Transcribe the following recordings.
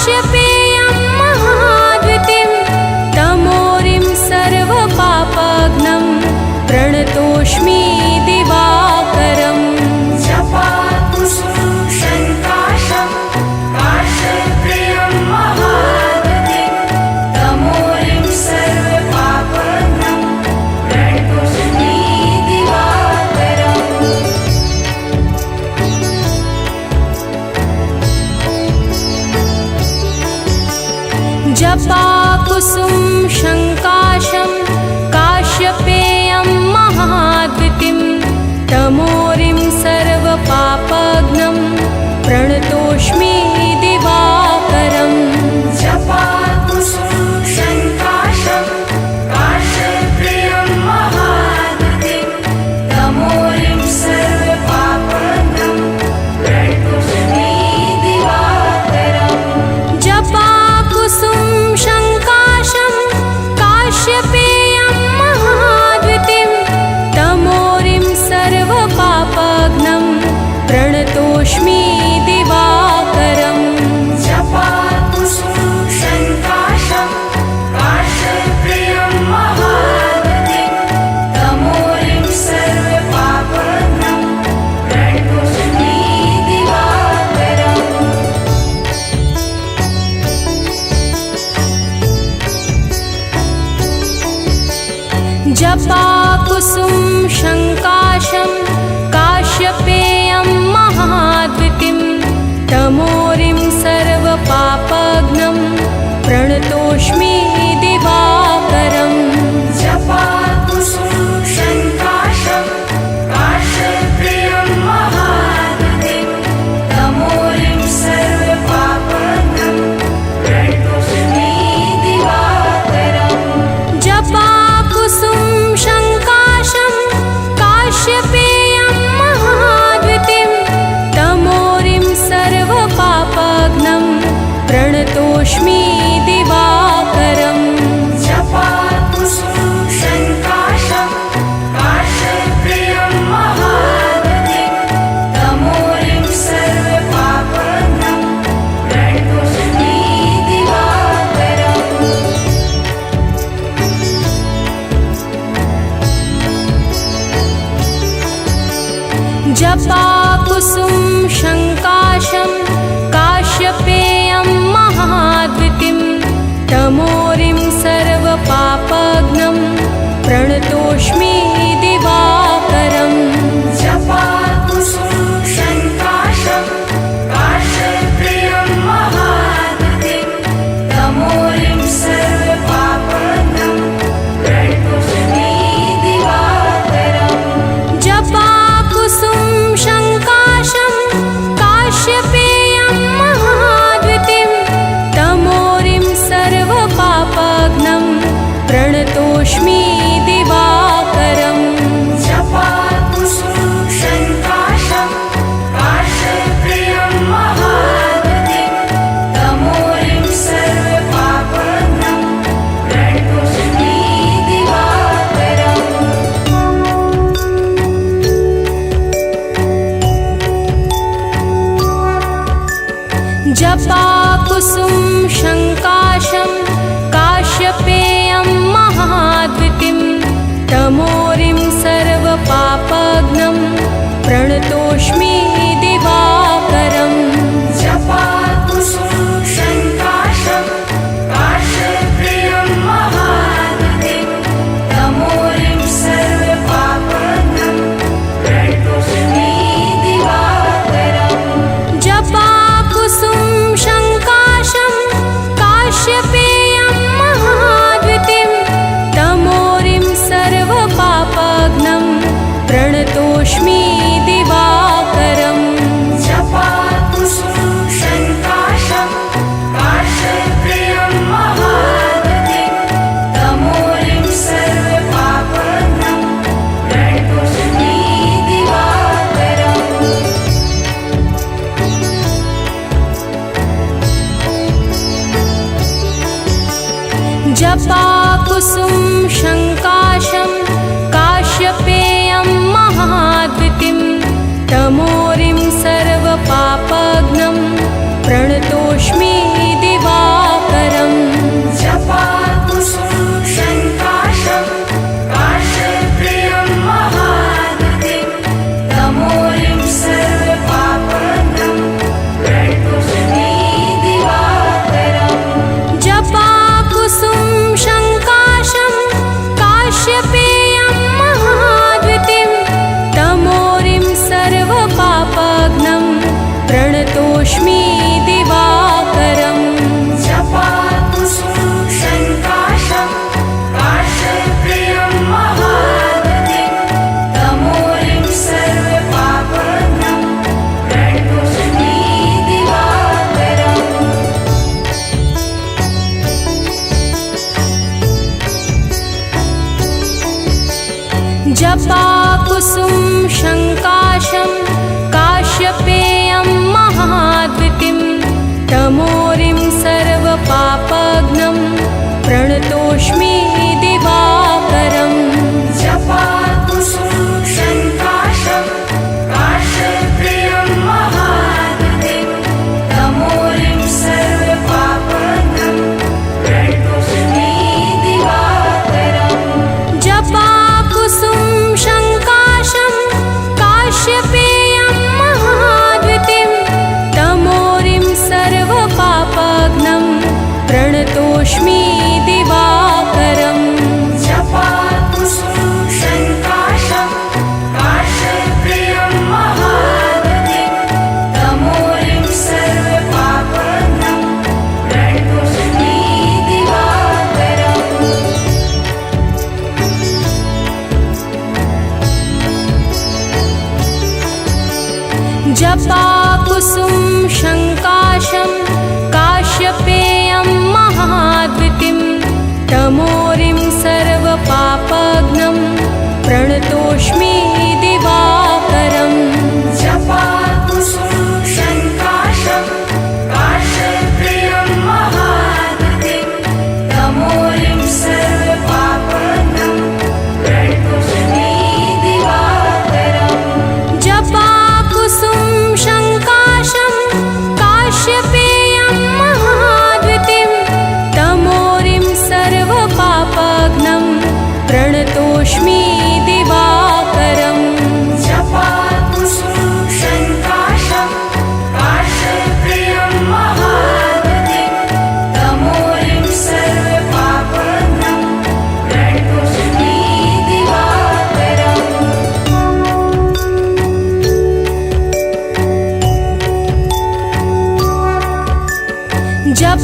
काश्यपेयं महाद्वितीं तमोरिं सर्वपापघ्नं प्रणतोऽस्मि दिवाकरम् जपाकुसुमं शङ्काशं काश्यपेयं महाद्वितीं तमोरिं सर्वपापघ्नं प्रणतोऽस्मि दिवाकरम् जपाकुसुम शङ्काशं काश्यपेयं महाद्वितीं तमोरिं सर्वपापघ्नं प्रणतोऽस्मि दिवाकरम् जपाकुसुमं शङ्काशं काश्यपेयं महाद्वितीं तमोरिं सर्वपापघ्नं प्रणतोऽस्मि दिवाकरम् जपाकुसुम शङ्काशं काश्यपेयं महाद्वितीं तमोरिं सर्वपापघ्नं प्रणतोऽस्मि दिवाकरम् जपाकुसुमं शङ्काशं काश्यपेयं महाद्वितीं तमोरिं सर्वपापघ्नं प्रणतोऽस्मि दिवाकरम् जपाकुसुम शङ्काशं काश्यपेयं महाद्वितीं तमोरिं सर्वपापघ्नं प्रणतोऽस्मि दिवाकरम् जपाकुसुमं शङ्काशं काश्यपेयं महाद्वितीं तमोरिं सर्वपापघ्नं प्रणतोऽस्मि दिवाकरम् जपाकुसुम शङ्काशं काश्यपेयं महाद्वितीं तमोरिं सर्वपापघ्नं प्रणतोऽस्मि दिवाकरम् जपाकुसुमं शङ्काशं काश्यपेयं महाद्वितीं तमोरिं सर्वपापघ्नं प्रणतोऽस्मि दिवाकरम् जपाकुसुम शङ्काशं काश्यपेयं महाद्वितीं तमोरिं सर्वपापघ्नं प्रणतोऽस्मि दिवाकरम् जपाकुसुमं शङ्काशं काश्यपेयं महाद्वितीं तमोरिं सर्वपापघ्नं प्रणतोऽस्मि दिवाकरम् जपाकुसुम शङ्काशं काश्यपेयं महाद्वितीं तमोरिं सर्वपापघ्नं प्रणतोऽस्मि दिवाकरम् जपाकुसुमं शङ्काशं काश्यपेयं महाद्वितीं तमोरिं सर्वपापघ्नं प्रणतोऽस्मि दिवाकरम् जपाकुसुम शङ्काशं काश्यपेयं महाद्वितीं तमोरिं सर्वपापघ्नं प्रणतोऽस्मि दिवाकरम् जपाकुसुमं शङ्काशं काश्यपेयं महाद्वितीं तमोरिं सर्वपापघ्नं प्रणतोऽस्मि दिवाकरम् जपाकुसुम शङ्काशं काश्यपेयं महाद्वितीं तमोरिं सर्वपापघ्नं प्रणतोऽस्मि दिवाकरम् जपाकुसुमं शङ्काशं काश्यपेयं महाद्वितीं तमोरिं सर्वपापघ्नं प्रणतोऽस्मि दिवाकरम् जपाकुसुम शङ्काशं काश्यपेयं महाद्वितीं तमोरिं सर्वपापघ्नं प्रणतोऽस्मि दिवा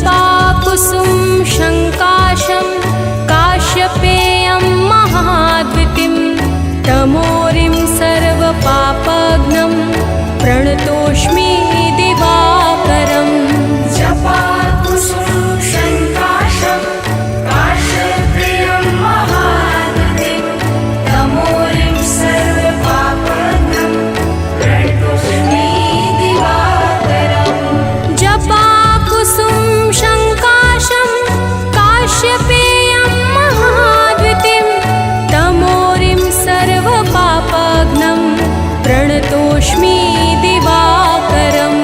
जपाकुसुम शङ्काशं काश्यपेयं महाद्वितीं तमोरिं सर्वपापघ्नं प्रणतोऽस्मि दिवाकरम् जपाकुसुम शङ्काशं काश्यपेयं महाद्वितीं तमोरिं सर्वपापघ्नं प्रणतोऽस्मि दिवाकरम् जपाकुसुम शङ्काशं काश्यपेयं महाद्वितीं तमोरिं सर्वपापघ्नं प्रणतोऽस्मि दिवाकरम्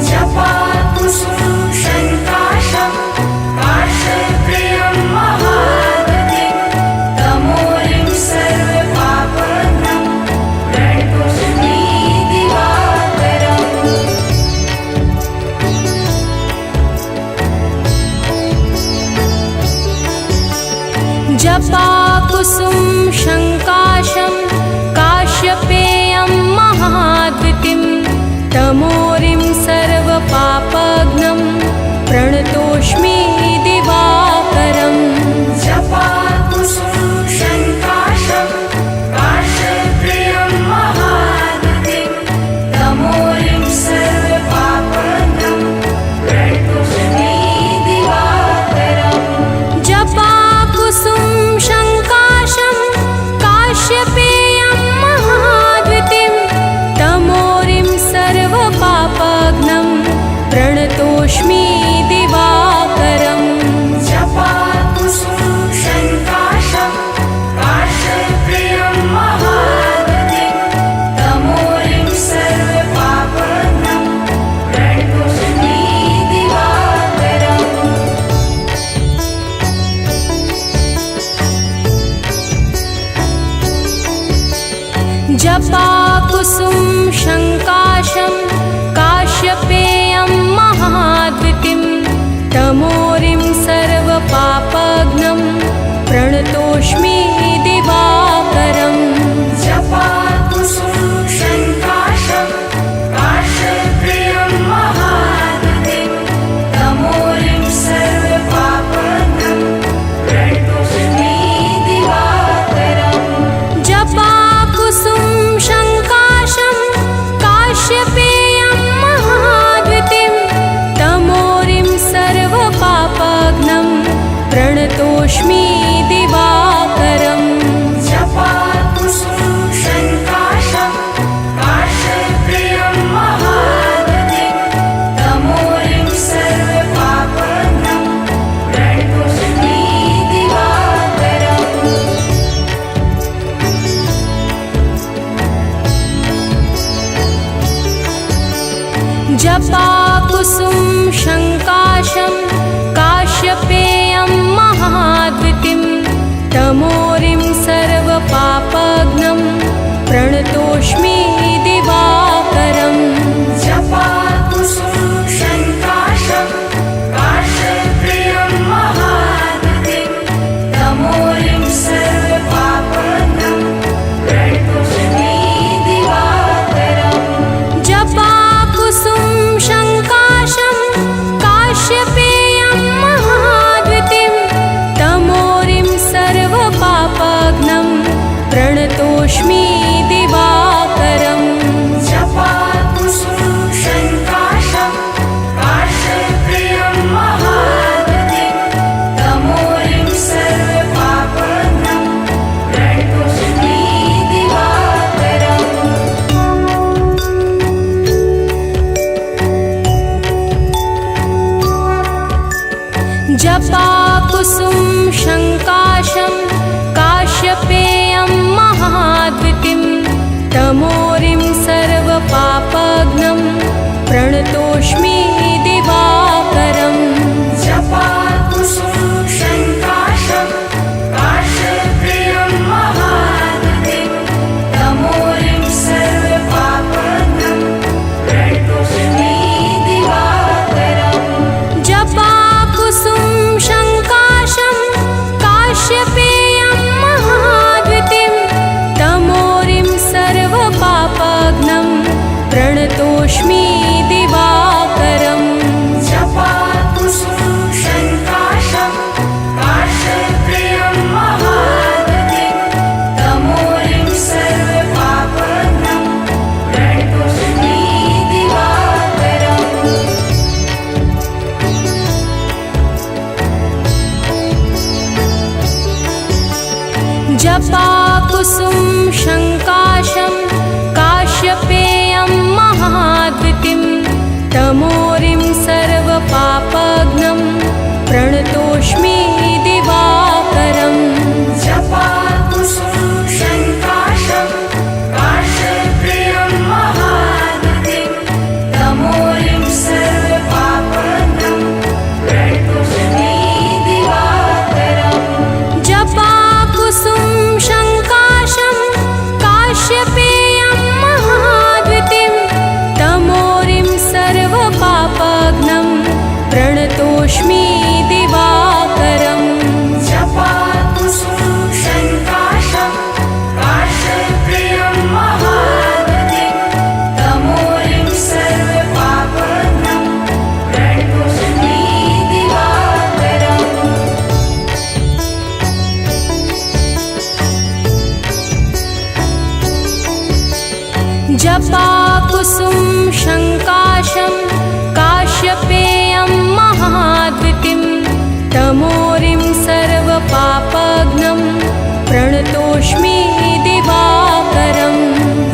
जपाकुसुम शङ्काशं काश्यपेयं महाद्वितीं तमोरिं सर्वपापघ्नं प्रणतोऽस्मि दिवाकरम् जपाकुसुम शङ्काशं काश्यपेयं महाद्वितीं तमोरिं सर्वपापघ्नं प्रणतोऽस्मि दिवाकरम् जपाकुसुम शङ्काशं काश्यपेयं महाद्वितीं तमोरिं सर्वपापघ्नं प्रणतोऽस्मि दिवाकरम् जपाकुसुम शङ्काशं काश्यपेयं महाद्वितीं तमोरिं सर्वपापघ्नं प्रणतोऽस्मि दिवाकरम् जपाकुसुम शङ्काशं काश्यपेयं महाद्वितीं तमोरिं सर्वपापघ्नं प्रणतोऽस्मि दिवाकरम् जपाकुसुम शङ्काशं काश्यपेयं महाद्वितीं तमोरिं सर्वपापघ्नं प्रणतोऽस्मि दिवाकरम् जपाकुसुम शङ्काशं काश्यपेयं महाद्वितीं तमोरिं सर्वपापघ्नं प्रणतोऽस्मि दिवाकरम् जपाकुसुम शङ्काशं काश्यपेयं महाद्वितीं तमोरिं सर्वपापघ्नं प्रणतोऽस्मि दिवाकरम् जपाकुसुम शङ्काशं काश्यपेयं महाद्वितीं तमोरिं सर्वपापघ्नं प्रणतोऽस्मि दिवाकरम् जपाकुसुम शङ्काशं काश्यपेयं महाद्वितीं तमोरिं सर्वपापघ्नं प्रणतोऽस्मि दिवाकरम् जपाकुसुम शङ्काशं काश्यपेयं महाद्वितीं तमोरिं सर्वपापघ्नं प्रणतोऽस्मि दिवाकरम् जपाकुसुम शङ्काशं काश्यपेयं महाद्वितीं तमोरिं सर्वपापघ्नं प्रणतोऽस्मि दिवाकरम् जपाकुसुम शङ्काशं काश्यपेयं महाद्वितीं तमोरिं सर्वपापघ्नं प्रणतोऽस्मि दिवाकरम् जपाकुसुम शङ्काशं काश्यपेयं महाद्वितीं तमोरिं सर्वपापघ्नं प्रणतोऽस्मि दिवाकरम् जपाकुसुम शङ्काशं काश्यपेयं महाद्वितीं तमोरिं सर्वपापघ्नं प्रणतोऽस्मि दिवाकरम् जपाकुसुम शङ्काशं काश्यपेयं महाद्वितीं तमोरिं सर्वपापघ्नं प्रणतोऽस्मि दिवाकरम् जपाकुसुम शङ्काशं काश्यपेयं महाद्वितीं तमोरिं सर्वपापघ्नं प्रणतोऽस्मि दिवाकरम् जपाकुसुम शङ्काशं काश्यपेयं महाद्वितीं तमोरिं सर्वपापघ्नं प्रणतोऽस्मि दिवाकरम् जपाकुसुम शङ्काशं काश्यपेयं महाद्वितीं तमोरिं सर्वपापघ्नं प्रणतोऽस्मि दिवाकरम् जपाकुसुम शङ्काशं काश्यपेयं महाद्वितीं तमोरिं सर्वपापघ्नं प्रणतोऽस्मि दिवाकरम् जपाकुसुम शङ्काशं काश्यपेयं महाद्वितीं तमोरिं सर्वपापघ्नं प्रणतोऽस्मि दिवाकरम्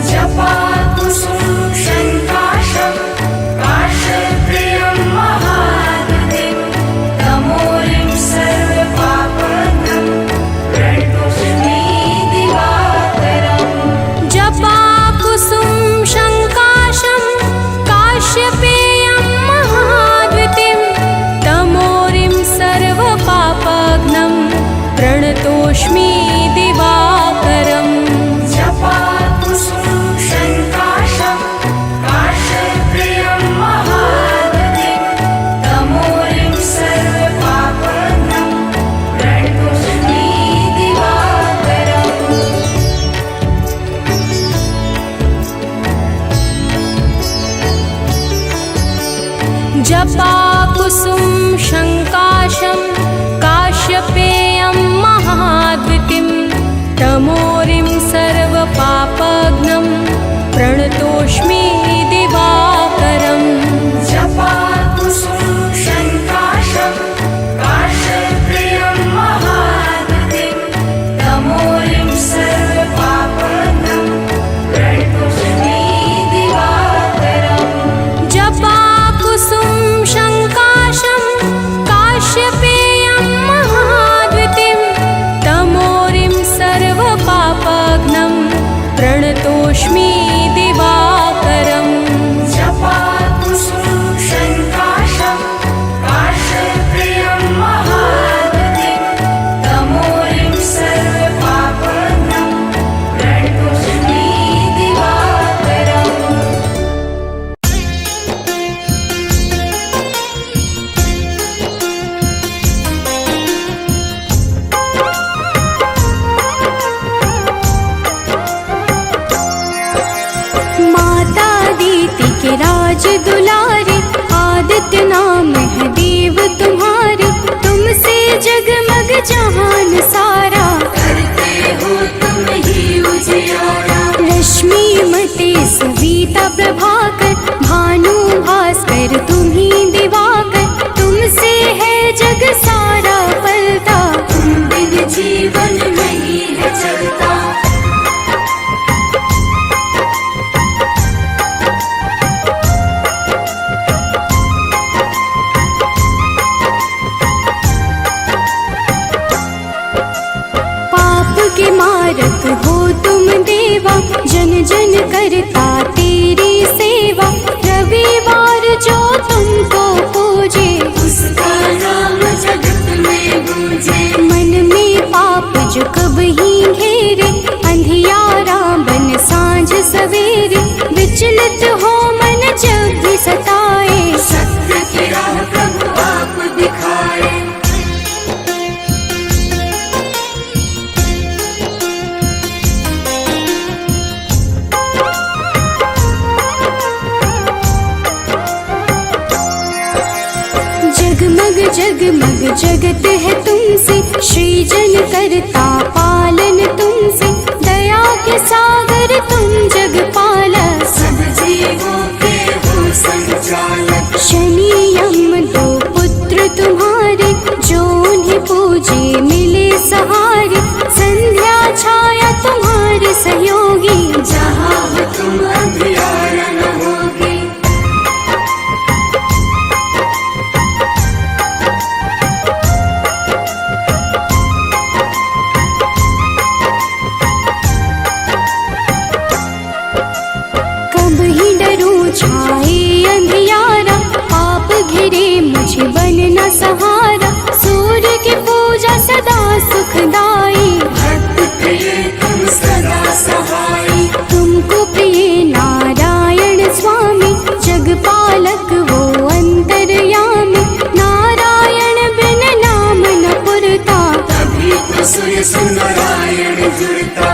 जपाकुसुम शङ्काशं काश्यपेयं महाद्वितीं तमोरिं सर्वपापघ्नं प्रणतोऽस्मि दिवाकरम् जपाकुसुम शङ्काशं काश्यपेयं महाद्वितीं तमोरिं सर्वपापघ्नं प्रणतोऽस्मि दिवाकरम् जपाकुसुम शङ्काशं काश्यपेयं महाद्वितीं तमोरिं सर्वपापघ्नं प्रणतोऽस्मि दिवाकरम् जपाकुसुम शङ्काशं काश्यपेयं महाद्वितीं तमोरिं सर्वपापघ्नं प्रणतोऽस्मि दिवाकरम् जपाकुसुम शङ्काशं काश्यपेयं महाद्वितीं तमोरिं सर्वपापघ्नं प्रणतोऽस्मि दिवाकरम् जपाकुसुम शङ्काशं काश्यपेयं महाद्वितीं तमोरिं सर्वपापघ्नं प्रणतोऽस्मि दिवाकरम् जपाकुसुम शङ्काशं काश्यपेयं महाद्वितीं तमोरिं सर्वपापघ्नं प्रणतोऽस्मि दिवाकरम् माता दीति के राज दुलारे आदित्य नाम है देव तुम्हारे तुमसे जगमग जहान सारा करते हो तुम ही उजियारा रश्मि मते सविता प्रभाकर भानु भास्कर तुम्ही दिवाकर तुमसे है जग सारा पलता तुम बिन जीवन नहीं है चलता पाप के मारक हो तुम देवा जन जन करता तेरी सेवा रविवार जो तुमको पूजे उसका नाम जगत में गूंजे मन में पाप जो कब ही घेरे अंधियारा बन सांझ सवेरे विचलित हो मन जब भी सताए सत्य की राह प्रभु आप दिखाए जगमग जगमग जगत है तुमसे सृजन करता पालन तुमसे दया के सागर तुम जग पालक सब जीवों के हो संचालक शनि यम दो पुत्र तुम्हारे जो उन्हें पूजे मिले सहारे संध्या छा सूर्य से नारायण जुड़ता।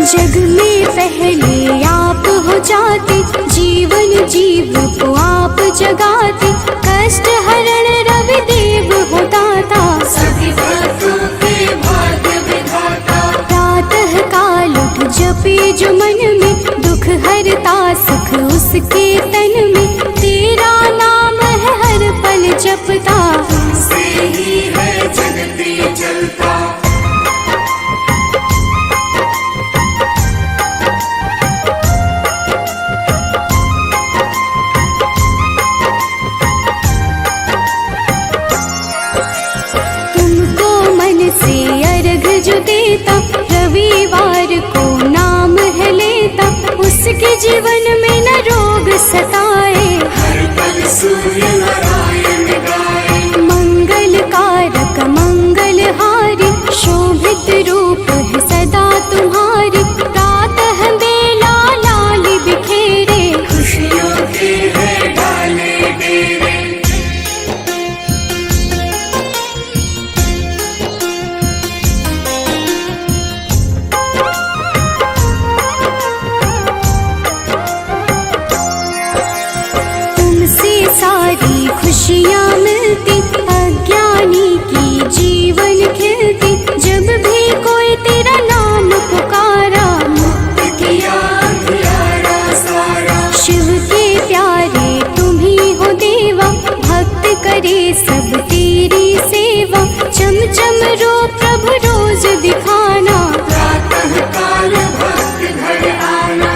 जग में पहले आप हो जाते, जीवन जीव को आप जगाते, कष्ट हरण रवि देव होता था, सभी भक्तों के भाग्य विधाता। प्रातः काल उठ जपे जो मन में, दुख हरता सुख उसके तन में, तेरा नाम है हर पल जपता, तुमसे ही है जगत ये चलता। जो देता रविवार को नाम है लेता, उसके जीवन में न रोग सताए, हर पल सूर्य नारायण गाए। मंगल कारक मंगलहारी, शोभित रूप है सदा तुम्हारी, प्रातः बेला लाली बिखेरे, खुशियों के है डाले डेरे। सारी खुशियाँ मिलती, अज्ञानी की जीवन खिलती, जब भी कोई तेरा नाम पुकारा, मुक्त किया अंधियारा सारा। शिव के प्यारे तुम ही हो देवा, भक्त करे सब तेरी सेवा, चम चम रो प्रभु रोज दिखाना, प्रातः काल भक्त घर आना।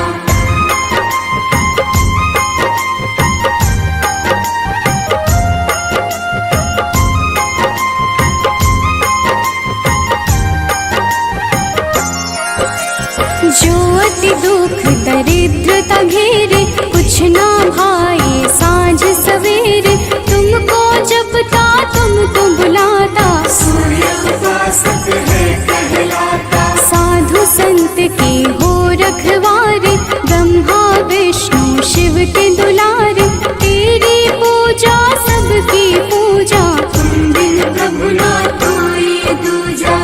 जो अति दुख दरिद्रता घेरे, कुछ ना भाए सांझ सवेरे, तुमको जपता तुमको बुलाता, सूर्य उपासक है कहलाता। साधु संत के हो रखवारे, ब्रह्मा विष्णु शिव के दुलारे, तेरी पूजा सबकी पूजा, तुम बिन प्रभु ना कोई दूजा।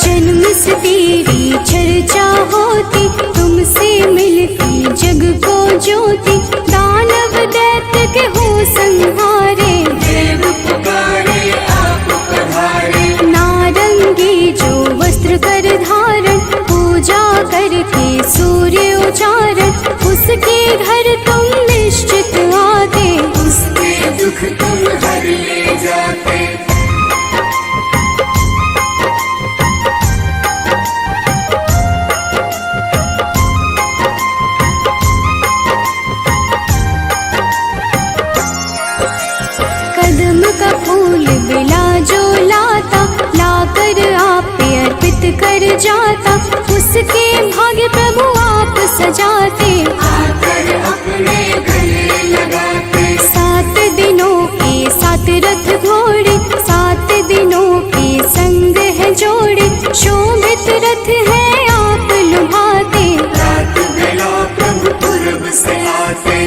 जन्म से तेरी चर्चा होती, तुमसे मिलती जग को ज्योति, दानव दैत्य के हो संहारे, देव पुकारे आप पधारे। नारंगी जो वस्त्र कर धारण, पूजा करके सूर्य उचारण, उसके घर तुम निश्चित आते, उसके दुख तुम हर ले जाते। कदम का फूल बिला जो लाता, लाकर आप पे अर्पित कर जाता, उसके भाग्य प्रभु आप सजाते, आकर अपने गले लगाते। 7 दिनों के 7 रथ घोड़े, 7 दिनों के संग है जोड़े, शोभित रथ है आप लुभाते, रात बेला प्रभु पूरब से आते।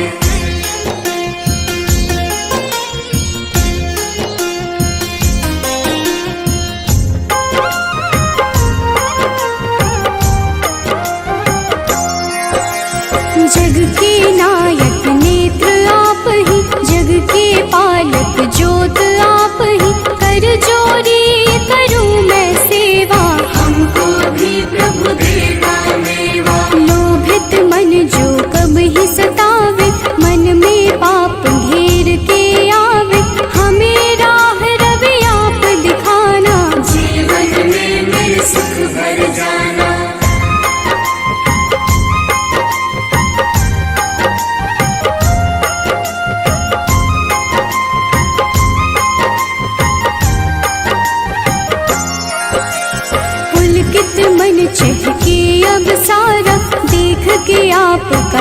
जग के नायक नेत्र आप ही, जग के पालक ज्योत आप ही, कर जोरी करूं मैं सेवा, हमको भी प्रभु देगा मेवा। लोभित मन जो कब ही सतावे, मन में पाप घेर के आवे, हमें राह रवि आप दिखाना, जीवन में मेरे सुख भर जाना। पुलकित मन चहके अब सारा, देख के आ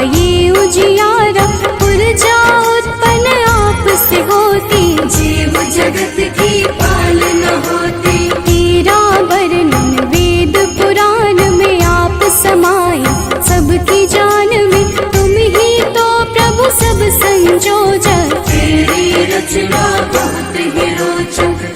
ये उजियारा, ऊर्जा उत्पन्न आप से होती, जीव जगत की पालना होती। तेरा वर्णन वेद पुराण में आप समाये, सबकी जान में तुम ही तो प्रभु सब संजोजक। तेरी रचना बहुत ही रोचक।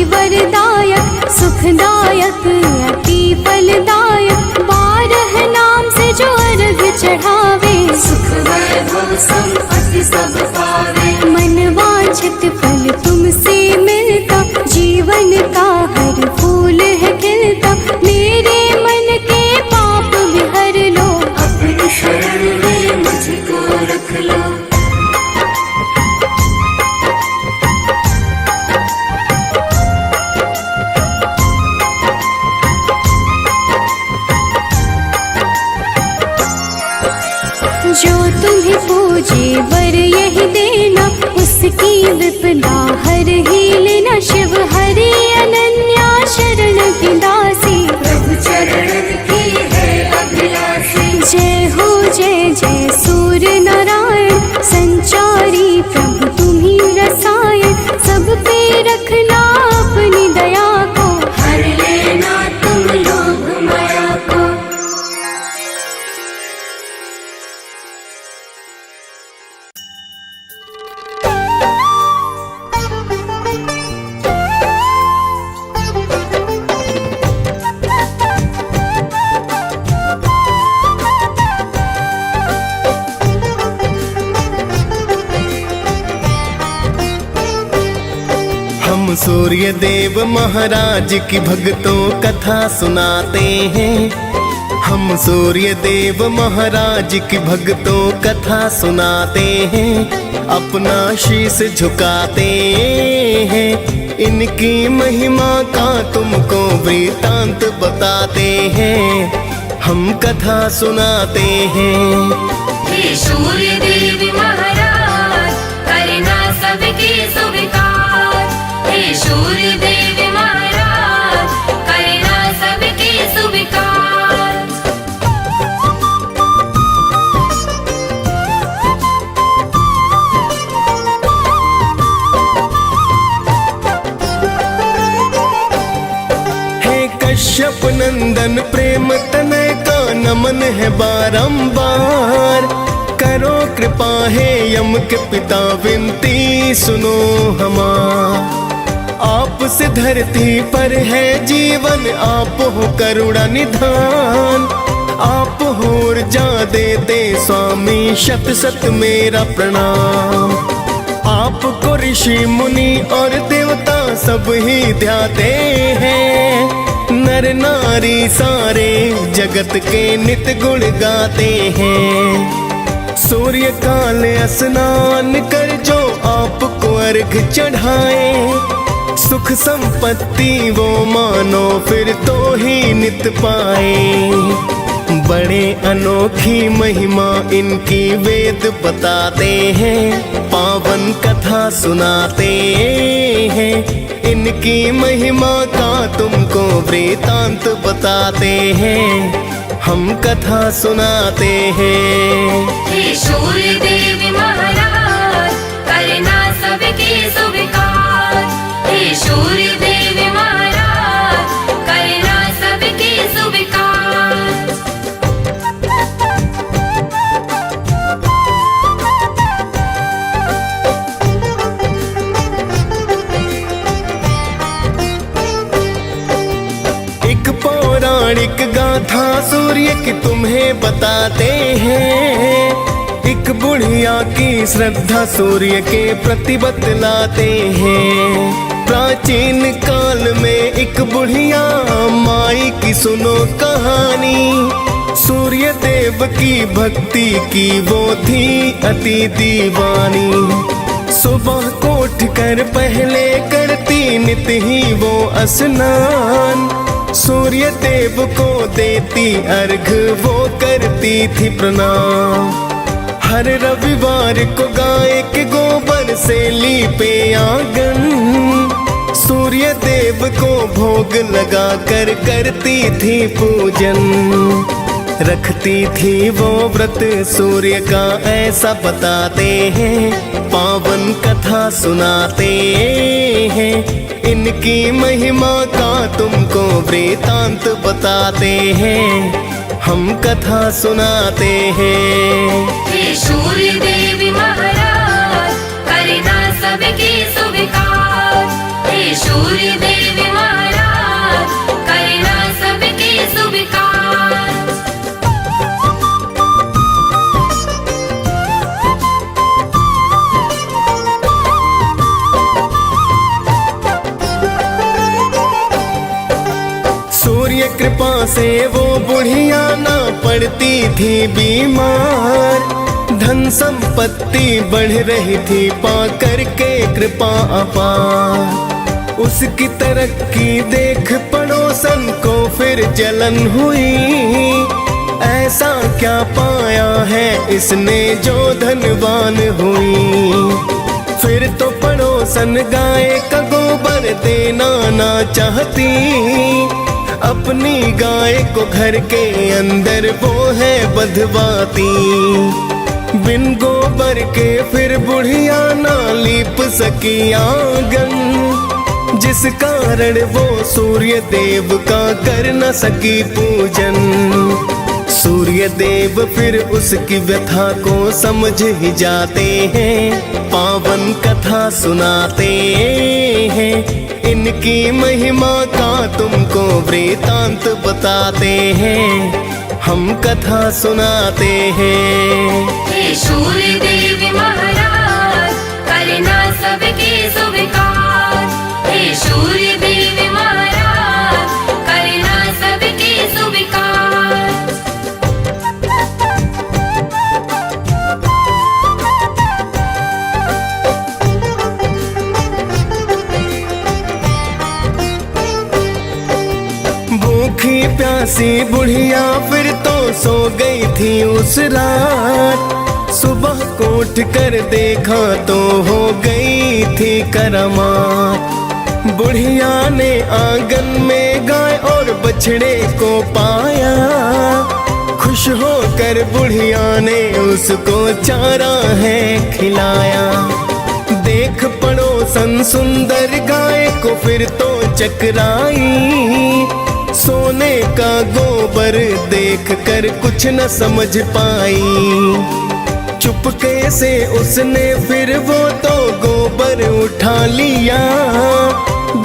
वरदायक सुखदायक अति फलदायक, 12 नाम से जो अर्घ चढ़ावे, सुख वैभव संपत्ति सब पावे। मन वांछित फल तुमसे मिलता, जीवन का हर फूल है खिलता। मेरे मन के पाप विहर लो, अपनी शरण में मुझको रख लो। जो तुम्हें पूजे वर यही देना, उसकी विपदा हर ही लेना। शिव हरि अनन्या शरण की दासी, प्रभु चरण की है अभिलाषी। जय हो जय जय सूर्य नारायण, संचारी प्रभु तुम्ही रसायन। सब पे रखना अपनी दया को, हर लेना तुम लोभ माया को। सूर्य देव महाराज की भक्तों कथा सुनाते हैं। हम सूर्य देव महाराज की भक्तों कथा सुनाते हैं, अपना शीश झुकाते हैं। इनकी महिमा का तुमको वृतांत बताते हैं, हम कथा सुनाते हैं। हे सूर्य देव महाराज, करना सबके स्वीकार। हे सूर्य देव महाराज, करना सबके स्वीकार। हे कश्यप नंदन प्रेम तनय का नमन है बारंबार। करो कृपा है यम के पिता विनती सुनो हमार। आपसे धरती पर है जीवन, आप हो करुणा निधान। आप हो ऊर्जा देते स्वामी, शत शत मेरा प्रणाम। आपको ऋषि मुनि और देवता सब ही ध्याते हैं। नर नारी सारे जगत के नित गुण गाते हैं। सूर्य काल स्नान कर जो आपको अर्घ चढ़ाए, सुख संपत्ति वो मानो फिर तो ही नित पाए। बड़े अनोखी महिमा इनकी वेद बताते हैं, पावन कथा सुनाते हैं। इनकी महिमा का तुमको वृतांत बताते हैं, हम कथा सुनाते हैं। हे सूर्य देव महाराज, करना सबके स्वीकार। हे सूर्य देव महाराज, करना सबके स्वीकार। एक पौराणिक गाथा सूर्य की तुम्हें बताते हैं। एक बुढ़िया की श्रद्धा सूर्य के प्रति बतलाते हैं। प्राचीन काल में एक बुढ़िया माई की सुनो कहानी। सूर्य देव की भक्ति की वो थी अति दीवानी। सुबह को उठकर पहले करती नित ही वो स्नान। सूर्य देव को देती अर्घ वो करती थी प्रणाम। हर रविवार को गाय के गोबर से लीपे आंगन, सूर्य देव को भोग लगा कर करती थी पूजन। रखती थी वो व्रत सूर्य का ऐसा बताते हैं, पावन कथा सुनाते हैं। इनकी महिमा का तुमको वृतांत बताते हैं, हम कथा सुनाते हैं। हे सूर्य देव महाराज करना सबके स्वीकार, हे सूर्य देव महाराज करना सबके स्वीकार। सूर्य कृपा से वो बुढ़िया ना पड़ती थी बीमार, धन संपत्ति बढ़ रही थी पाकर के कृपा अपार। उसकी तरक्की देख पड़ोसन को फिर जलन हुई, ऐसा क्या पाया है इसने जो धनवान हुई। फिर तो पड़ोसन गाय का गोबर देना ना चाहती, अपनी गाय को घर के अंदर वो है बंधवाती। बिन गोबर के फिर बुढ़िया ना लीप सकी आंगन, जिस कारण वो सूर्य देव का कर न सकी पूजन। सूर्य देव फिर उसकी व्यथा को समझ ही जाते हैं, पावन कथा सुनाते हैं। इनकी महिमा का तुमको वृतांत बताते हैं, हम कथा सुनाते हैं। हे सूर्य देव महाराज करना सबके स्वीकार, हे सूर्य देव महाराज करना सबके स्वीकार। भूखी प्यासी बुढ़िया फिर तो सो गई थी उस रात, सुबह को उठ कर देखा तो हो गई थी करामात। बुढ़िया ने आंगन में गाय और बछड़े को पाया, खुश होकर बुढ़िया ने उसको चारा है खिलाया। देख पड़ोसन सुंदर गाय को फिर तो चकराई, सोने का गोबर देख कर कुछ न समझ पाई। चुपके से उसने फिर वो तो गोबर उठा लिया,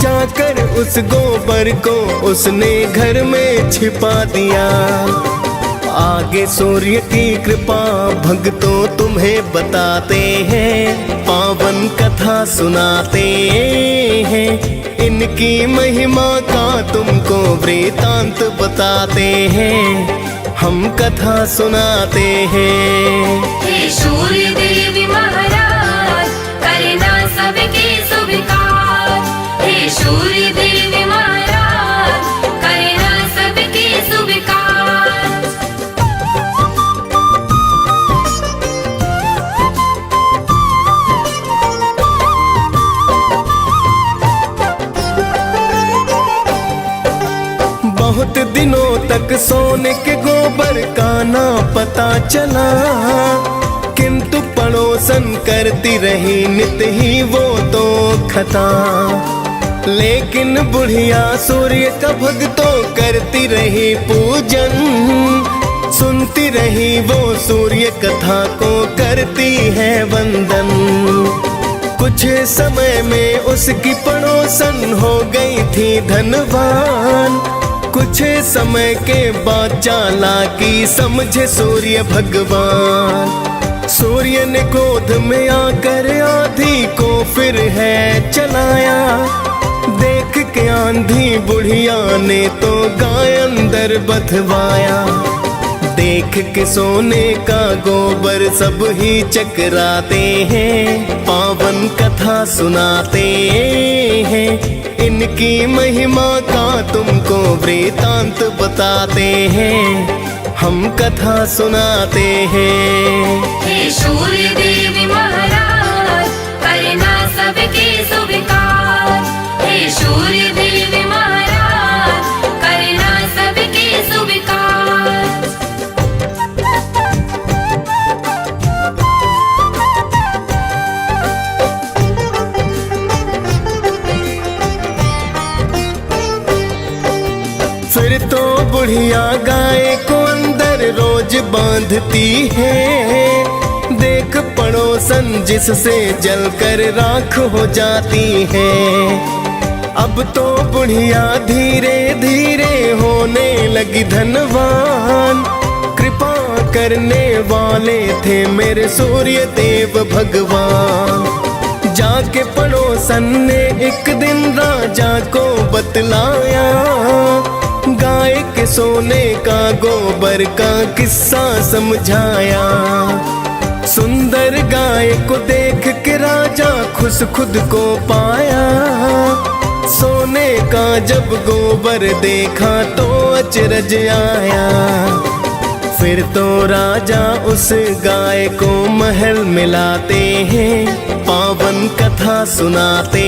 जाकर उस गोबर को उसने घर में छिपा दिया। आगे सूर्य की कृपा भक्तों तुम्हें बताते हैं, पावन कथा सुनाते हैं। इनकी महिमा का तुमको वृतांत बताते हैं, हम कथा सुनाते हैं। हे सूर्य देव महाराज करना सबके स्वीकार, हे सूर्य देव महाराज करना सबके स्वीकार। बहुत दिनों तक सोने के गोबर का ना पता चला, किंतु पड़ोसन करती रही नित ही वो तो खता। लेकिन बुढ़िया सूर्य का भक्तों करती रही पूजन, सुनती रही वो सूर्य कथा को करती है वंदन। कुछ समय में उसकी पड़ोसन हो गई थी धनवान, कुछ समय के बाद चालाकी समझे सूर्य भगवान। सूर्य ने क्रोध में आकर आंधी को फिर है चलाया, देख के आंधी बुढ़िया ने तो गाय अंदर बधवाया। देख के सोने का गोबर सब ही चकराते हैं, पावन कथा सुनाते हैं। इनकी महिमा का तुमको वृतांत बताते हैं, हम कथा सुनाते हैं। हे सूर्य देव महाराज करना सबके स्वीकार। हे सूर्य देव महाराज करना सबके स्वीकार। फिर तो बुढ़िया गाय को अंदर रोज बांधती है। देख पड़ोसन जिससे जलकर राख हो जाती है। अब तो बुढ़िया धीरे धीरे होने लगी धनवान। कृपा करने वाले थे मेरे सूर्य देव भगवान। जाके पड़ोसन ने एक दिन राजा को बतलाया। गाय के सोने का गोबर का किस्सा समझाया। सुंदर गाय को देख के राजा खुश खुद को पाया। सोने का जब गोबर देखा तो अचरज आया। फिर तो राजा उस गाय को महल मिलाते हैं। पावन कथा सुनाते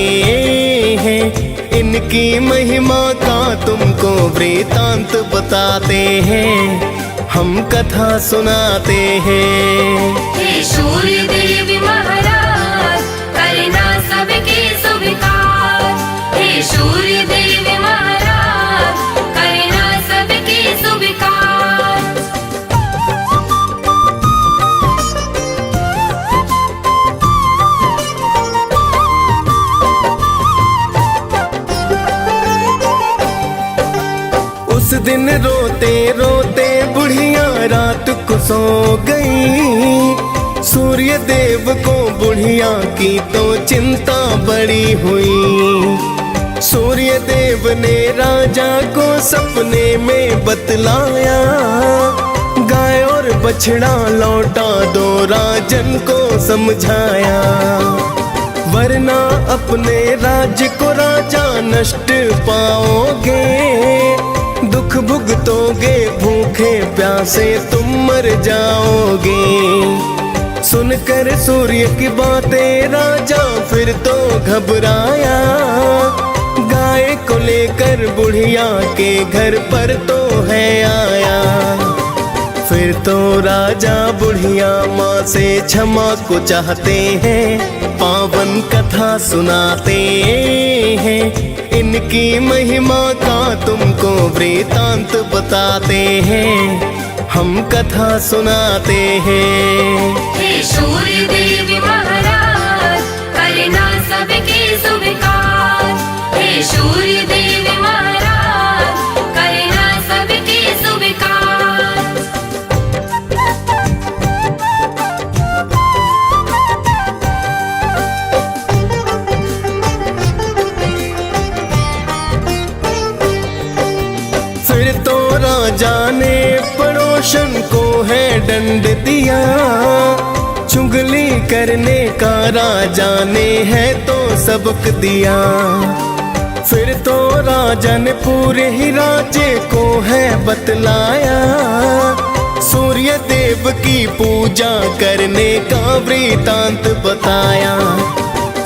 हैं। इनकी महिमा का तुमको वृतांत बताते हैं। हम कथा सुनाते हैं। हे सूर्य देव महाराज करना सबके स्वीकार। हे सूर्य देव महाराज करना सबके स्वीकार। उस दिन रोते रोते बुढ़िया रात को सो गई। सूर्य देव को बुढ़िया की तो चिंता बड़ी हुई। सूर्य देव ने राजा को सपने में बतलाया। गाय और बछड़ा लौटा दो राजन को समझाया। वरना अपने राज्य को राजा नष्ट पाओगे। दुख भुगतोगे भूखे प्यासे तुम मर जाओगे। सुनकर सूर्य की बातें राजा फिर तो घबराया। गाय को लेकर बुढ़िया के घर पर तो है आया। फिर तो राजा बुढ़िया माँ से क्षमा को चाहते हैं। पावन कथा सुनाते हैं। इनकी महिमा का तुमको वृतांत बताते हैं। हम कथा सुनाते हैं। हे सूर्य देव महाराज करना सबके स्वीकार। हे सूर्य देव महाराज करना सबके स्वीकार। फिर तो राजा ने पड़ोसन को है दंड दिया। चुगली करने का राजा ने है तो सबक दिया। फिर तो राजा ने पूरे ही राज्य को है बतलाया। सूर्य देव की पूजा करने का वृतांत बताया।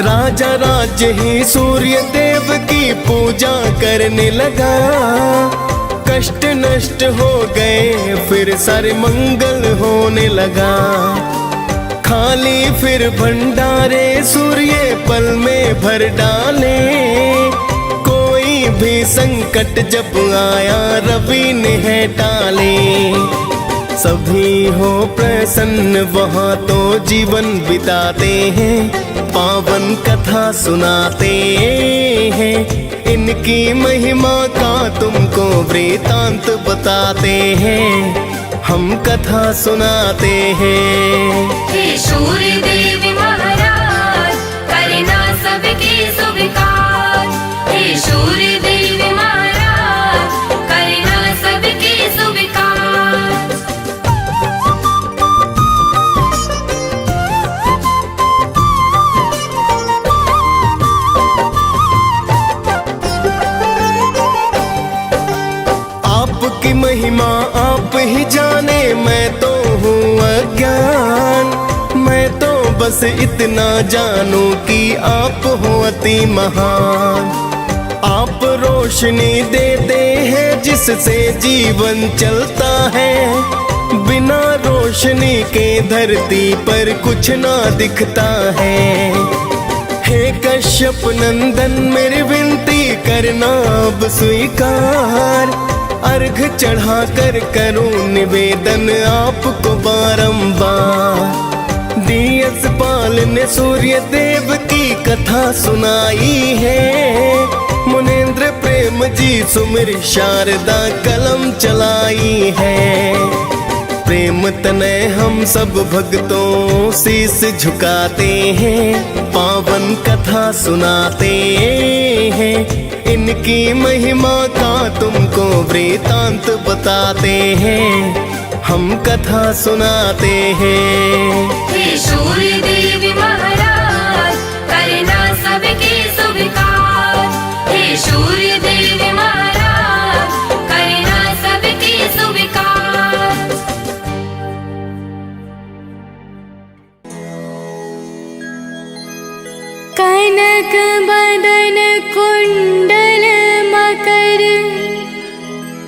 राजा राज्य ही सूर्य देव की पूजा करने लगा। कष्ट नष्ट हो गए फिर सारे मंगल होने लगा। खाली फिर भंडारे सूर्य पल में भर डाले। कोई भी संकट जब आया रवि ने है टाले। सभी हो प्रसन्न वहाँ तो जीवन बिताते हैं। पावन कथा सुनाते हैं। इनकी महिमा का तुमको वृतांत बताते हैं। हम कथा सुनाते हैं। हे सूर्य देव महाराज करना सबके स्वीकार। हे सूर्य देव महाराज करना सबके स्वीकार। आपकी महिमा आप ही जाने मैं तो हूँ अज्ञान। मैं तो बस इतना जानूं कि आप हो अति महान। आप रोशनी देते हैं जिससे जीवन चलता है। बिना रोशनी के धरती पर कुछ ना दिखता है। हे कश्यप नंदन मेरी विनती करना अब स्वीकार। अर्घ चढ़ा कर करूं निवेदन आपको बारंबार। दियस पाल ने सूर्य देव की कथा सुनाई है। मुनेंद्र प्रेम जी सुमिर शारदा कलम चलाई है। प्रेम तनय हम सब भक्तों शीस झुकाते हैं। पावन कथा सुनाते हैं। इनकी महिमा का तुमको वृतांत बताते हैं। हम कथा सुनाते हैं। हे सूर्य देव महाराज करना सबके स्वीकार। हे सूर्य देव महाराज करना सबके स्वीकार। कनक बदन कुंडल मकर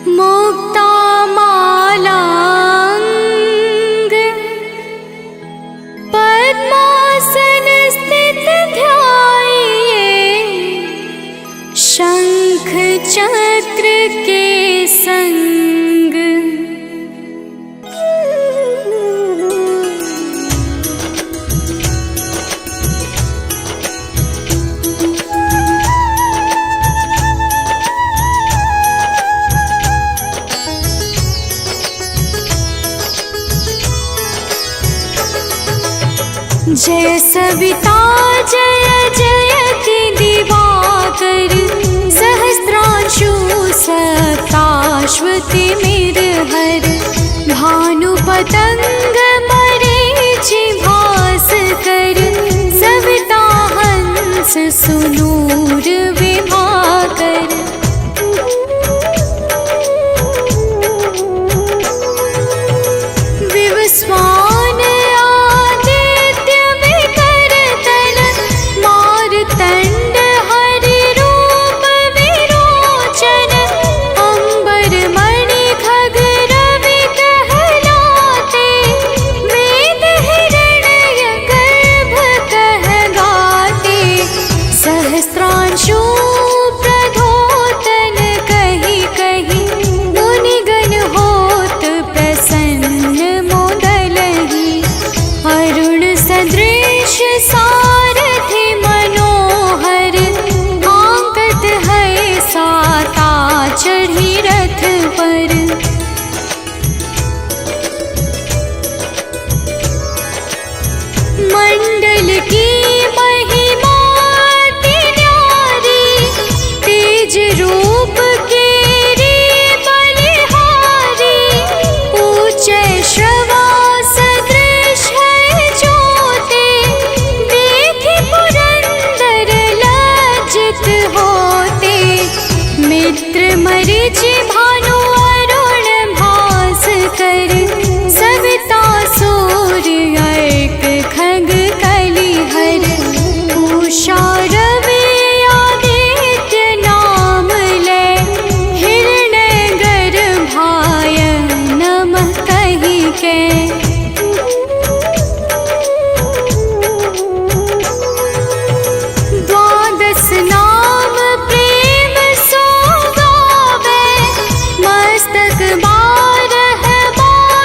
मुक्ता मालांग। पद्मासन स्थित ध्याये शंख चक्र के संग। जय सविता जय जयति दिवाकर। सहस्रांशु सप्ताश्वति मेरहर। भानु पतंग मरीचि भास्कर। सविता हंस सुनूर विभाकर। विवस्वान तंड हरि रूप विरोचन। अंबर मणि खग रवि कहलाते। वेद हिरण्य गर्भ कह गाते। सहस्रांशु प्रधोतन कही कही। मुनिगण होत प्रसन्न मोदलहि। अरुण सदृश सारथि मनोहर। आंकत है साता चढ़ी रथ पर। मंडल की महिमा अति न्यारी। तेज रूप के रे बलिहारी। ऊंचे श्रवा सदृश है ज्योति। देखि पुरंदर लज्जित होते। मित्र मरीचि भानु अरुण भास्कर। सविता सूर्य अर्क खग कलिहर। उषा रवि आदित्य नाम ले। हिरण्य गर्भाय नमः कहि के। द्वादश नाम प्रेम सो गावे। मस्तक बारह बार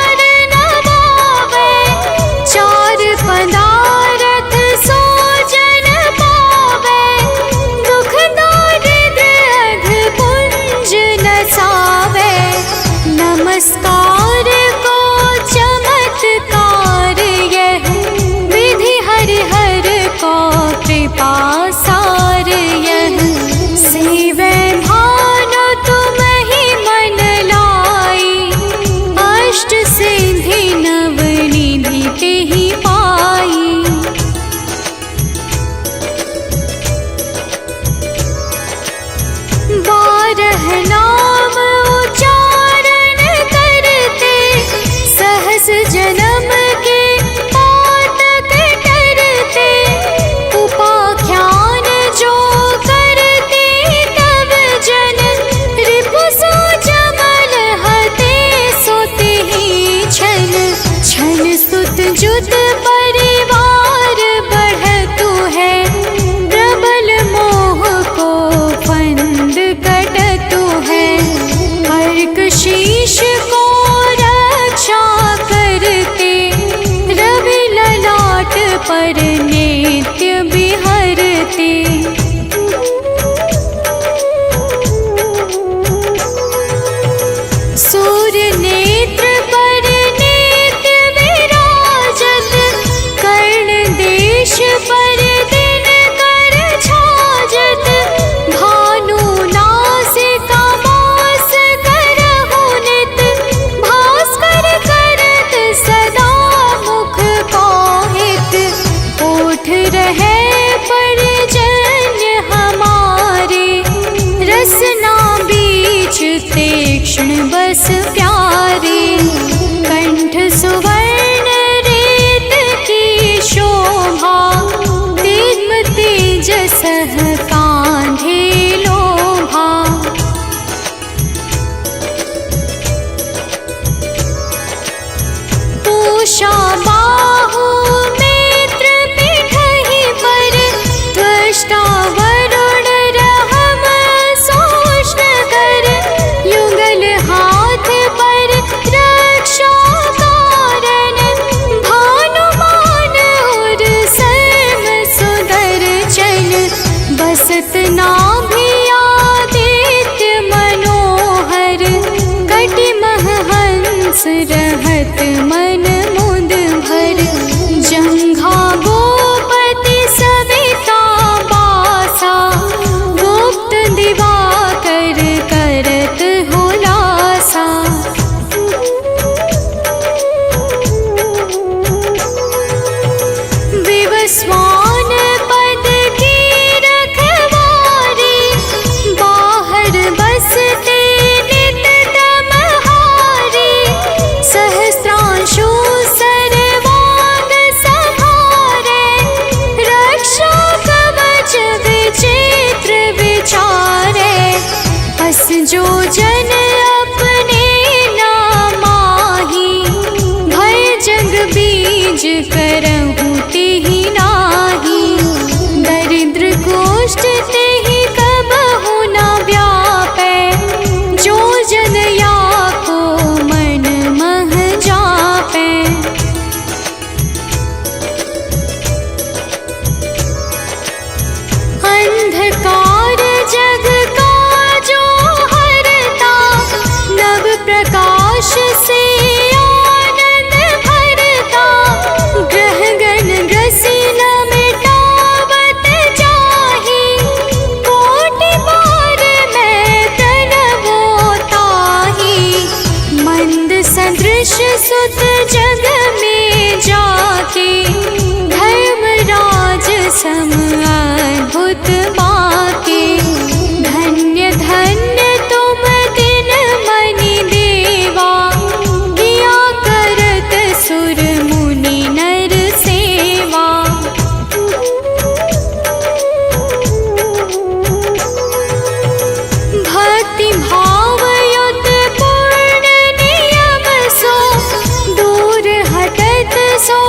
जुत परिवार बढ़तु है, प्रबल मोह को फंद कटतु है। कर्क शीश को रक्षा करते, रवि ललाट पर नित्य बिहरते। सूर्य नेत्र पर नित्य विराजत, कर्ण देश पर दिन कर छाजत। भानु नासिका मास करहु नित, भास्कर करत सदा मुख पाहित। ओठ रहे पर्जन्य हमारे, रसना बीच तीक्ष्ण बस प्यारे। कंठ सुवर्ण रेत की शोभा, दिग्म तेजसः कांधे लोभा। पूषा बाहु नेत्र पिठहि पर, त्वष्टा वरुण रहम सोष्ण कर। युगल हाथ पर रक्षा कारण, भानुमान और सर्व सुदर्शन। बसत नाभि आदित्य मनोहर, कटिमह हंस रहत मन मुद भर। जंघा गोपति सविता बासा, गुप्त दिवाकर करत हुलासा। विवस्वान पद की रखवारी, बाहर बसते नित तमहारी। सहस्त्रांशु सर्वांग संहारे, रक्षा कवच विचित्र विचारे। अस जो जन अपने नामाही, भय जग बीज करहु तेहि नाही। दरिद्र कोष्ठ तेहि कबहु न व्यापै, जो जन या को मन मह जापै। अंधकार जग का जो हरता, नव प्रकाश से आनंद भरता। ग्रह गण ग्रसी न मिटावत जाहि, कोटि बार मैं प्रणवो ताहि। मंद सदृश सुत जग में जाके, धर्मराज सम अद्भुत बाके। धन्य धन्य तुम दिन मनि देवा, किया करत सुर मुनि नर सेवा। भक्ति भाव युत पूर्ण नियम सो, दूर हटत सो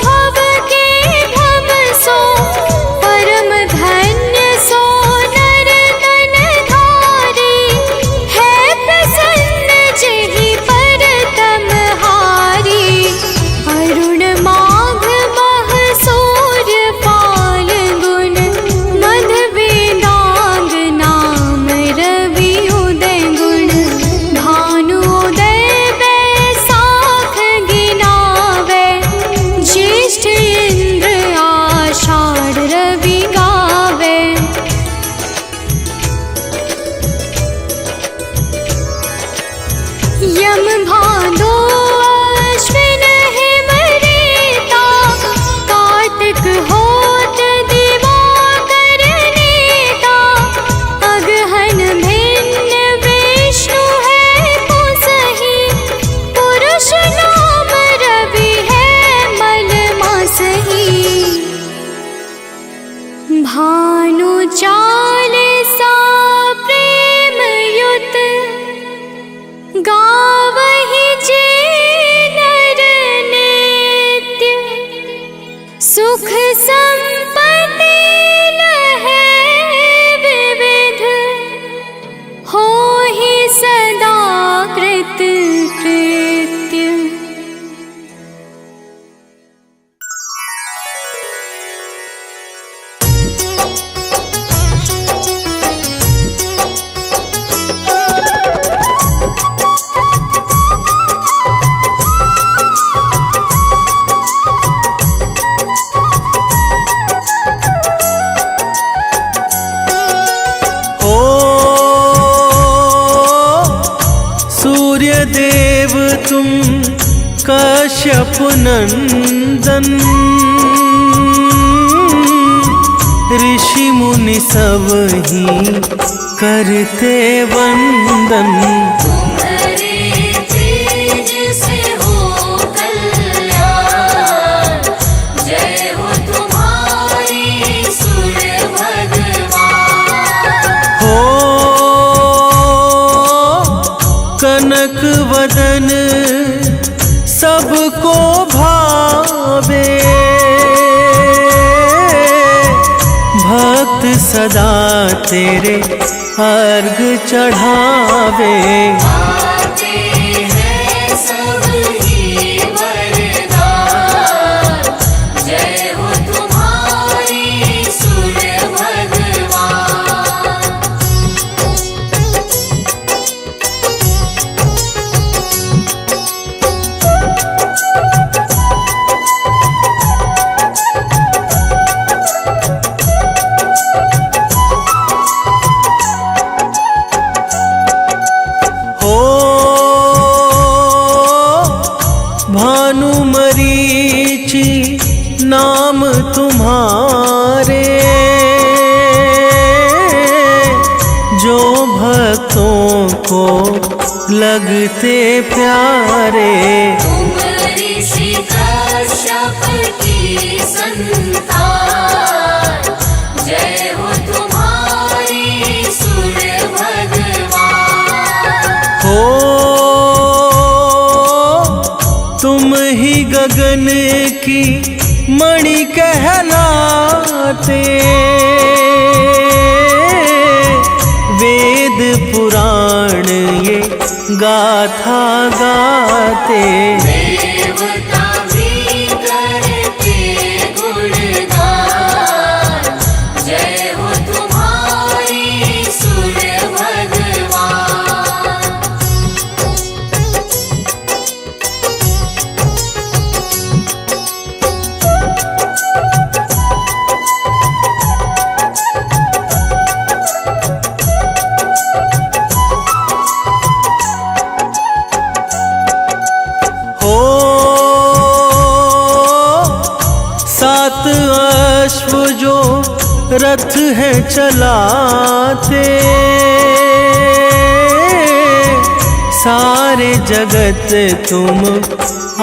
भव के भव सो। परम धन्य सो कश्यप नंदन ऋषि मुनि सब ही करते वंदन। तुम्हारे तेज से हो कल्याण, जय हो तुम्हारी सूर्य भगवान। हो कनक वदन सबको भावे, भक्त सदा तेरे अर्घ चढ़ावे। आते हैं सब ही वरदान, जय हो तुम्हारी सूर्य भगवान। हो भानु मरीचि नाम तुम्हारे, जो भक्तों को लगते प्यारे। तुम ऋषि कश्यप की संतान, जय हो तुम्हारी सूर्य भगवान। हो तुम ही गगन की मणि कहलाते, वेद पुराण ये गाथा गाते। देवता भी करते गुणगान, जय हो तुम्हारी सूर्य भगवान। हो सात अश्व जो रथ है चलाते, सारे जगत तुम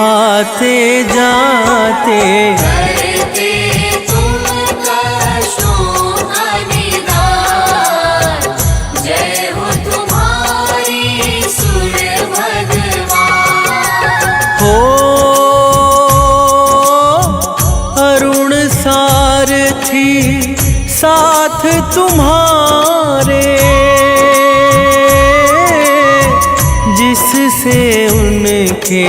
आते जाते। करते तुम कष्टों का निदान, जय हो तुम्हारी सूर्य भगवान। हो अरुण सारथी साथ तुम्हारे, जिससे उनके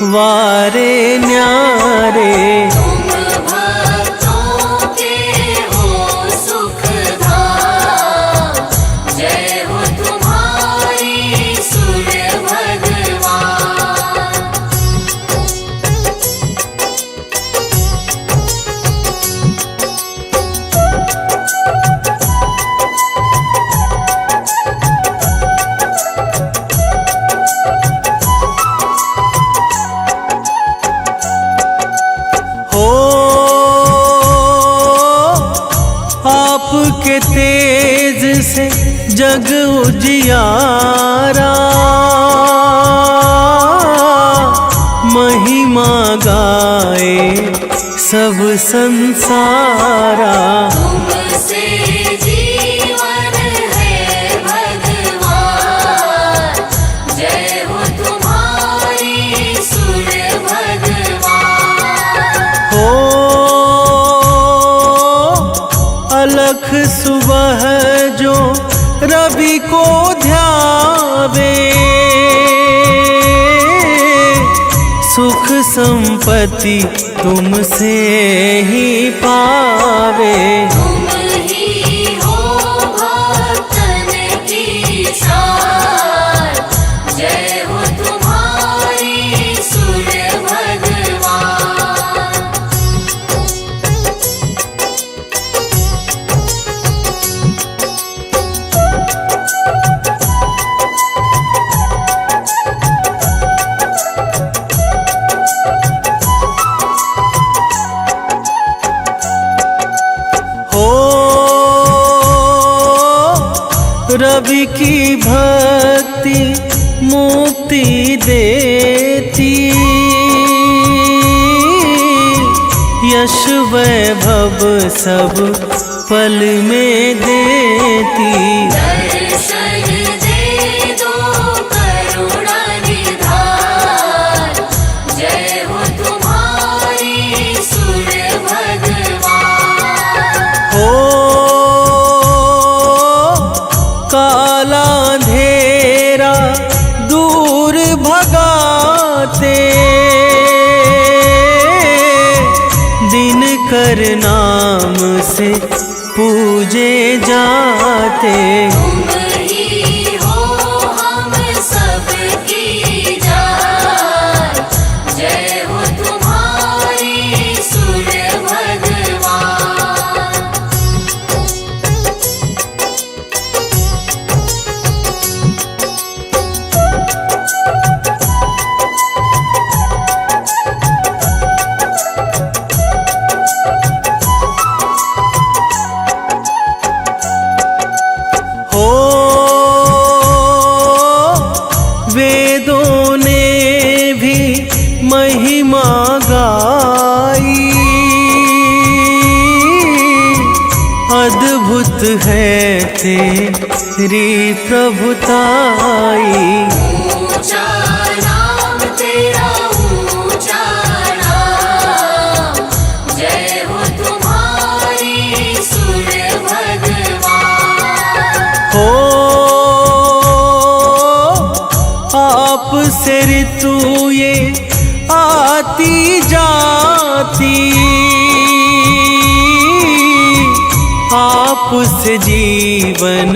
वारे न्यारे। तुम भक्तों के हो सुखधाम, जय हो तुम्हारी सूर्य भगवान। हो आपके तेज से जग उजियारा, महिमा गाए सब संसारा। तुमसे जीवन है भगवान, जय हो तुम्हारी सूर्य भगवान। हो अलख सुबह जो रवि को ध्यावे, सुख संपत्ति तुमसे ही पावे। तुम ही हो भक्तन की शान, जय हो तुम्हारी सूर्य भगवान। सबकी भक्ति मुक्ति देती, यश वैभव सब पल में देती। दर्शन दे दो करुणा निधान, जय हो तुम्हारी सूर्य भगवान। हो काला अंधेरा दूर भगाते, दिन कर नाम से पूजे जाते। तुम ही हो हम सबकी जान, जय हो तुम्हारी सूर्य भगवान। हो वेदों ने भी महिमा गाई, अद्भुत है तेरी प्रभुताई। ऊंचा नाम तेरा ऊंचा नाम, जय हो तुम्हारी सूर्य भगवान। हो आप से ऋतु ये आती जाती, आप से जीवन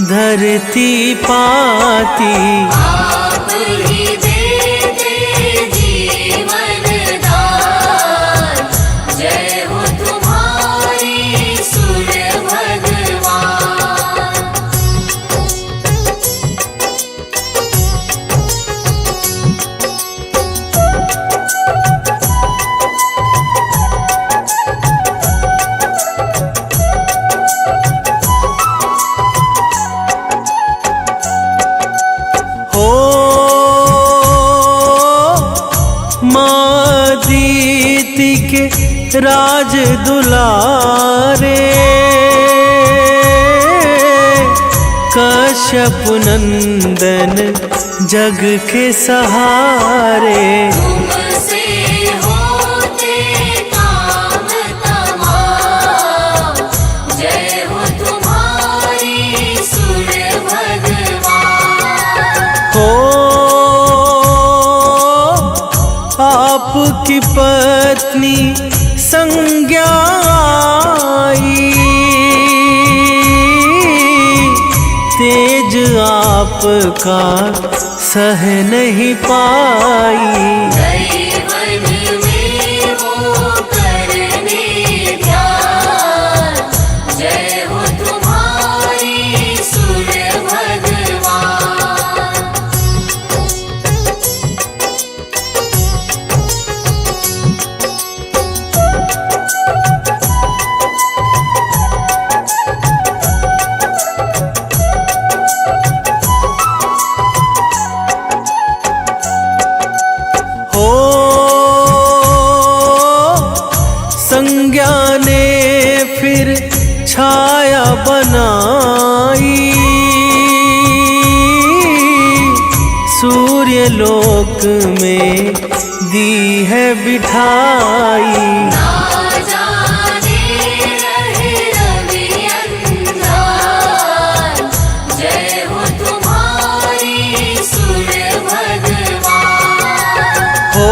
धरती पाती। आप ही देते जीवन दान, जय हो तुम्हारी सूर्य भगवान। हो माँ दीति के राज दुलारे, कश्यप नंदन जग के सहारे। तुमसे होते काम तमाम, जय हो तुम्हारी सूर्य भगवान। हो आपकी पत्नी संज्ञा आई, तेज आपका सह नहीं पाई। दैवन में वो करने ध्यान, जय हो तुम्हारी सूर्य भगवान। हो संज्ञा ने फिर छाया बनाई, सूर्य लोक में दी है बिठाई। ना जाने रहे रवि अंधार, जय हो तुम्हारी सूर्य भगवान। हो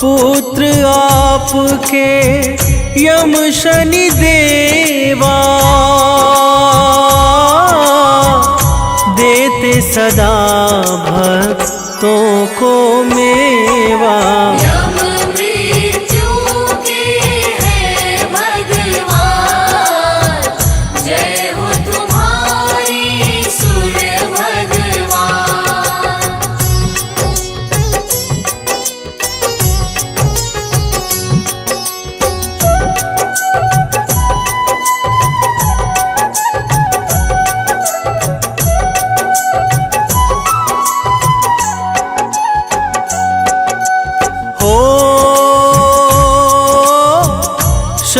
पुत्र आपके यम शनि देवा, देते सदा भक्तों को मेवा। यम मृत्यु के हैं भगवान, जय हो तुम्हारी सूर्य भगवान।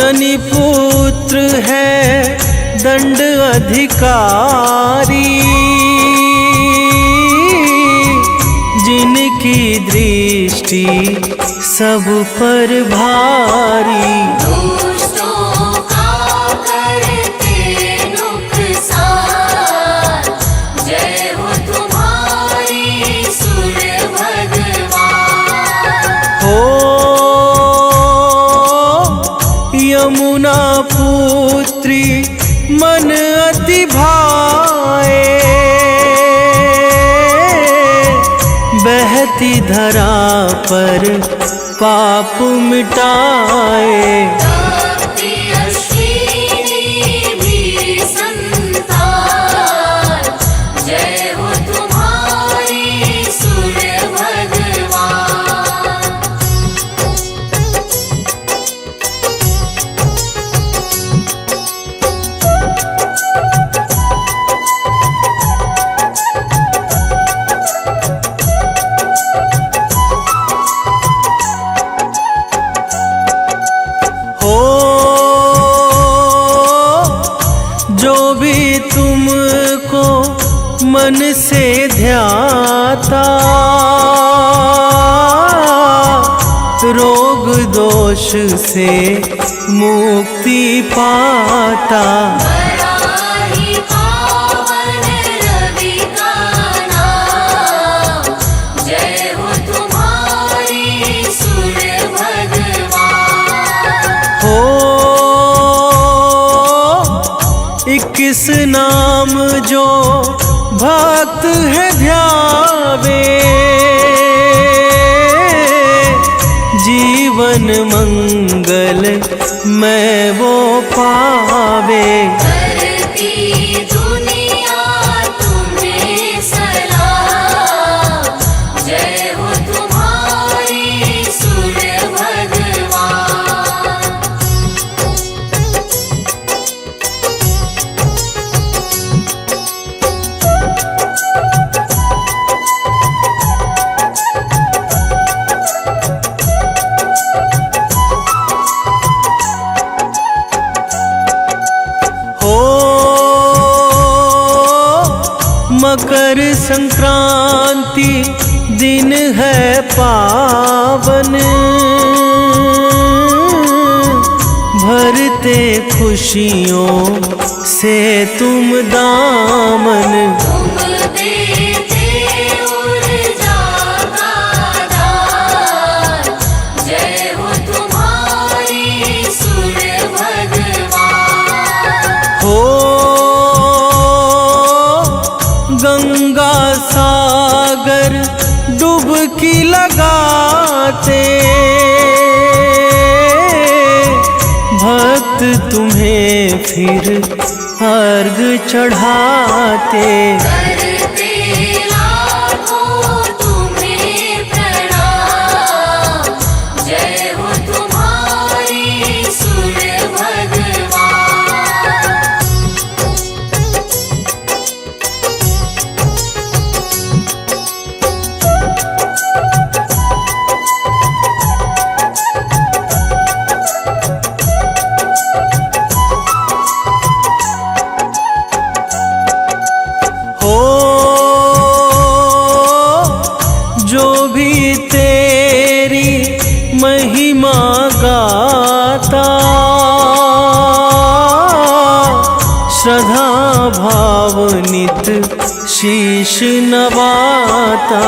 शनि पुत्र है दंड अधिकारी, जिनकी दृष्टि सब पर भारी। दुष्टों का करते नुकसान, जय हो तुम्हारी सुर भगवान। हो यमुना पुत्री मन अति भाए, बहती धरा पर पाप मिटाए। भक्ति अश्विनी भी संतान, जय हो तुम्हारी सुर भगवान। हो जो भी तुमको मन से ध्याता, रोग दोष से मुक्ति पाता। बड़ा ही पावन रवि का नाम, जय हो तुम्हारी सुर भगवान। हो 21 नाम जो भक्त है ध्यावे, जीवन मंगल मैं वो पावे। करती दुनिया तुम्हें सलाम, जय हो तुम्हारी सुर भगवान। हो मकर संक्रांति दिन है पावन, भरते खुशियों से तुम दामन। तुम देते ऊर्जा का दान, जय हो तुम्हारी सुर भगवान। हो गंगा सागर डुबकी लगाते, भक्त तुम्हें फिर अर्घ चढ़ाते। करते लाखों तुम्हें प्रणाम, जय हो तुम्हारी सुर भगवान। हो जो भी तेरी महिमा गाता, श्रद्धा भाव नित शीश नवाता।